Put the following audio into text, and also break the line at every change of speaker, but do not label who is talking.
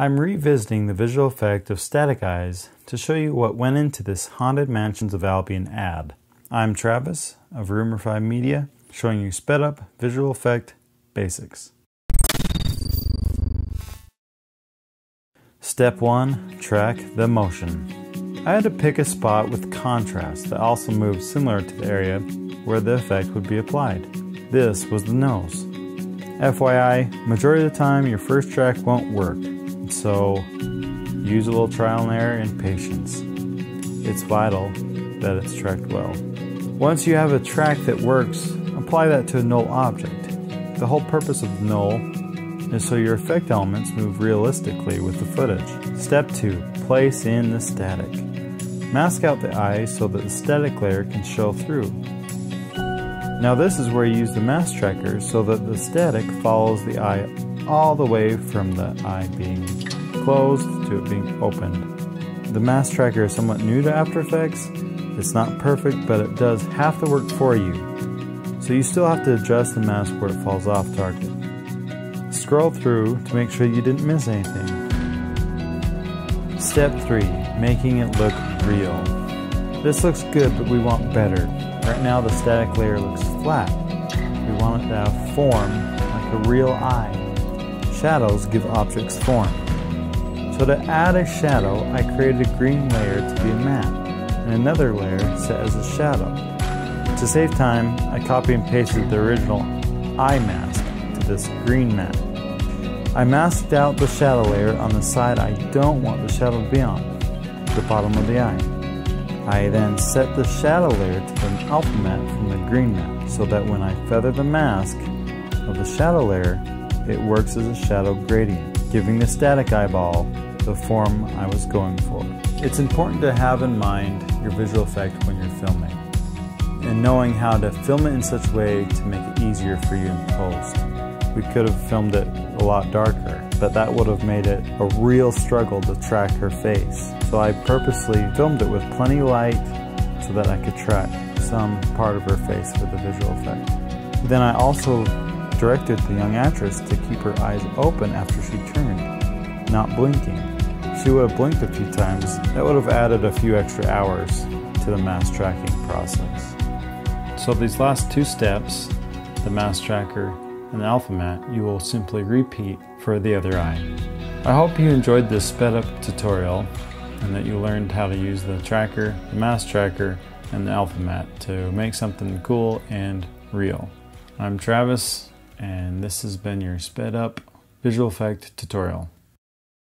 I'm revisiting the visual effect of static eyes to show you what went into this Haunted Mansions of Albion ad. I'm Travis of Rumorfy Media, showing you sped up visual effect basics. Step 1. Track the motion. I had to pick a spot with contrast that also moved similar to the area where the effect would be applied. This was the nose. FYI, majority of the time your first track won't work, so use a little trial and error and patience. It's vital that it's tracked well. Once you have a track that works, apply that to a null object. The whole purpose of null is so your effect elements move realistically with the footage. Step 2. Place in the static. Mask out the eye so that the static layer can show through. Now this is where you use the mask tracker so that the static follows the eye all the way from the eye being closed to it being opened. The mask tracker is somewhat new to After Effects. It's not perfect, but it does half the work for you. So you still have to adjust the mask where it falls off target. Scroll through to make sure you didn't miss anything. Step 3. Making it look real. This looks good, but we want better. Right now the static layer looks flat. We want it to have form like a real eye. Shadows give objects form. So to add a shadow, I created a green layer to be a matte, and another layer set as a shadow. To save time, I copy and pasted the original eye mask to this green matte. I masked out the shadow layer on the side I don't want the shadow to be on, the bottom of the eye. I then set the shadow layer to the alpha matte from the green matte, so that when I feather the mask of the shadow layer, it works as a shadow gradient, giving the static eyeball the form I was going for. It's important to have in mind your visual effect when you're filming, and knowing how to film it in such a way to make it easier for you in post. We could have filmed it a lot darker, but that would have made it a real struggle to track her face. So I purposely filmed it with plenty light so that I could track some part of her face for the visual effect. Then I also directed the young actress to keep her eyes open after she turned, not blinking. If she would have blinked a few times, that would have added a few extra hours to the mask tracking process. So these last two steps, the mask tracker and the alpha matte, you will simply repeat for the other eye. I hope you enjoyed this sped up tutorial and that you learned how to use the tracker, the mask tracker, and the alpha matte to make something cool and real. I'm Travis, and this has been your sped up visual effect tutorial.